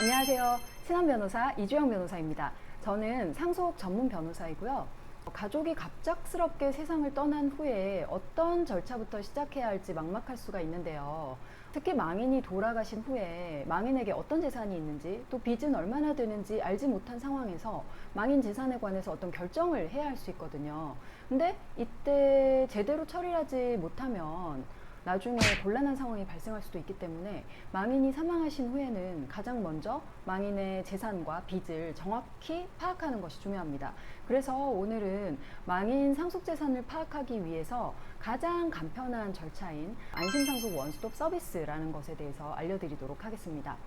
안녕하세요. 친한 변호사 이주영 변호사입니다. 저는 상속 전문 변호사이고요. 가족이 갑작스럽게 세상을 떠난 후에 어떤 절차부터 시작해야 할지 막막할 수가 있는데요. 특히 망인이 돌아가신 후에 망인에게 어떤 재산이 있는지 또 빚은 얼마나 되는지 알지 못한 상황에서 망인 재산에 관해서 어떤 결정을 해야 할 수 있거든요. 근데 이때 제대로 처리하지 못하면 나중에 곤란한 상황이 발생할 수도 있기 때문에 망인이 사망하신 후에는 가장 먼저 망인의 재산과 빚을 정확히 파악하는 것이 중요합니다. 그래서 오늘은 망인 상속재산을 파악하기 위해서 가장 간편한 절차인 안심상속 원스톱 서비스라는 것에 대해서 알려드리도록 하겠습니다.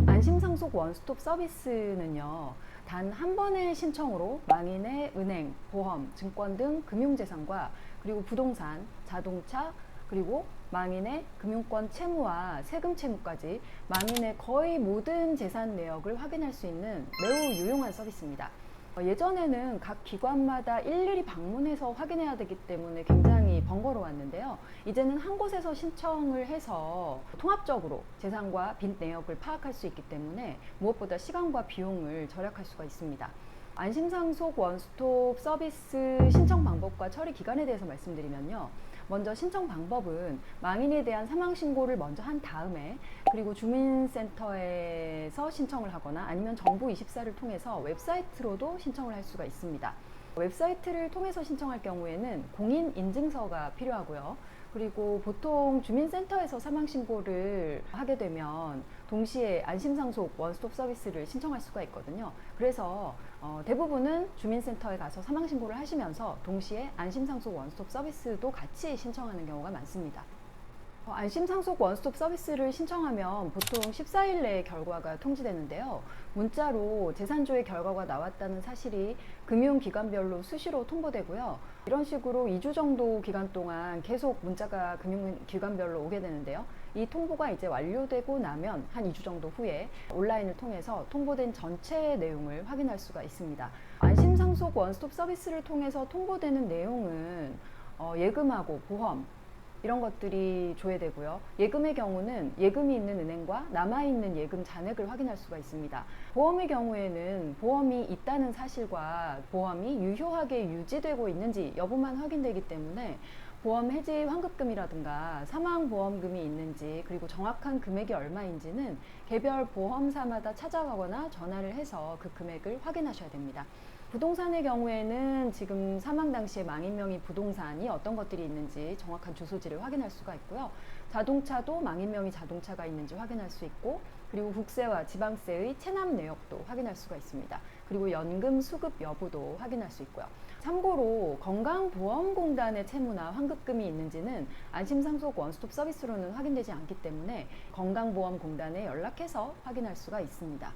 안심상속 원스톱 서비스는요, 단 한 번의 신청으로 망인의 은행, 보험, 증권 등 금융재산과 그리고 부동산, 자동차, 그리고 망인의 금융권 채무와 세금 채무까지 망인의 거의 모든 재산 내역을 확인할 수 있는 매우 유용한 서비스입니다. 예전에는 각 기관마다 일일이 방문해서 확인해야 되기 때문에 굉장히 번거로웠는데요. 이제는 한 곳에서 신청을 해서 통합적으로 재산과 빚 내역을 파악할 수 있기 때문에 무엇보다 시간과 비용을 절약할 수가 있습니다. 안심상속 원스톱 서비스 신청 방법과 처리 기간에 대해서 말씀드리면요. 먼저 신청 방법은 망인에 대한 사망 신고를 먼저 한 다음에 그리고 주민센터에서 신청을 하거나 아니면 정부24를 통해서 웹사이트로도 신청을 할 수가 있습니다. 웹사이트를 통해서 신청할 경우에는 공인인증서가 필요하고요. 그리고 보통 주민센터에서 사망신고를 하게 되면 동시에 안심상속 원스톱 서비스를 신청할 수가 있거든요. 그래서 대부분은 주민센터에 가서 사망신고를 하시면서 동시에 안심상속 원스톱 서비스도 같이 신청하는 경우가 많습니다. 안심상속 원스톱 서비스를 신청하면 보통 14일 내에 결과가 통지되는데요. 문자로 재산조회 결과가 나왔다는 사실이 금융기관별로 수시로 통보되고요. 이런 식으로 2주 정도 기간 동안 계속 문자가 금융기관별로 오게 되는데요. 이 통보가 이제 완료되고 나면 한 2주 정도 후에 온라인을 통해서 통보된 전체 내용을 확인할 수가 있습니다. 안심상속 원스톱 서비스를 통해서 통보되는 내용은 예금하고 보험, 이런 것들이 조회되고요. 예금의 경우는 예금이 있는 은행과 남아있는 예금 잔액을 확인할 수가 있습니다. 보험의 경우에는 보험이 있다는 사실과 보험이 유효하게 유지되고 있는지 여부만 확인되기 때문에 보험 해지 환급금이라든가 사망보험금이 있는지 그리고 정확한 금액이 얼마인지는 개별 보험사마다 찾아가거나 전화를 해서 그 금액을 확인하셔야 됩니다. 부동산의 경우에는 지금 사망 당시에 망인 명의 부동산이 어떤 것들이 있는지 정확한 주소지를 확인할 수가 있고요. 자동차도 망인 명의 자동차가 있는지 확인할 수 있고 그리고 국세와 지방세의 체납 내역도 확인할 수가 있습니다. 그리고 연금 수급 여부도 확인할 수 있고요. 참고로 건강보험공단의 채무나 환급금이 있는지는 안심상속 원스톱 서비스로는 확인되지 않기 때문에 건강보험공단에 연락해서 확인할 수가 있습니다.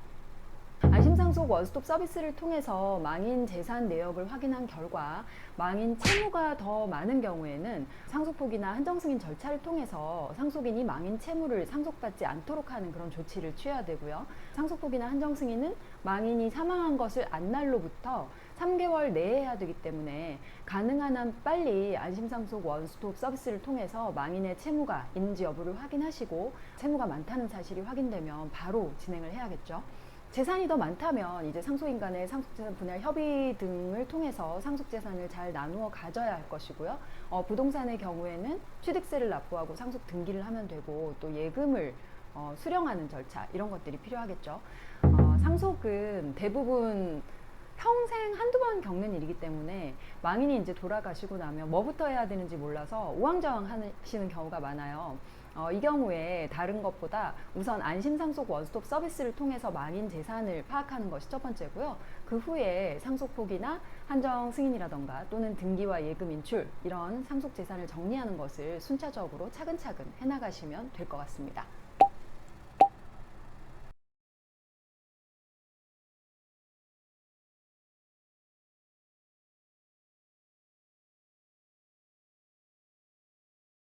안심상속 원스톱 서비스를 통해서 망인 재산 내역을 확인한 결과 망인 채무가 더 많은 경우에는 상속폭이나 한정승인 절차를 통해서 상속인이 망인 채무를 상속받지 않도록 하는 그런 조치를 취해야 되고요. 상속폭이나 한정승인은 망인이 사망한 것을 안 날로부터 3개월 내에 해야 되기 때문에 가능한 한 빨리 안심상속 원스톱 서비스를 통해서 망인의 채무가 있는지 여부를 확인하시고 채무가 많다는 사실이 확인되면 바로 진행을 해야겠죠. 재산이 더 많다면 이제 상속인 간의 상속재산 분할 협의 등을 통해서 상속재산을 잘 나누어 가져야 할 것이고요. 부동산의 경우에는 취득세를 납부하고 상속 등기를 하면 되고 또 예금을 수령하는 절차 이런 것들이 필요하겠죠. 상속은 대부분 평생 한두 번 겪는 일이기 때문에 망인이 이제 돌아가시고 나면 뭐부터 해야 되는지 몰라서 우왕좌왕 하시는 경우가 많아요. 이 경우에 다른 것보다 우선 안심상속 원스톱 서비스를 통해서 망인 재산을 파악하는 것이 첫 번째고요. 그 후에 상속폭이나 한정 승인이라던가 또는 등기와 예금 인출 이런 상속 재산을 정리하는 것을 순차적으로 차근차근 해나가시면 될 것 같습니다.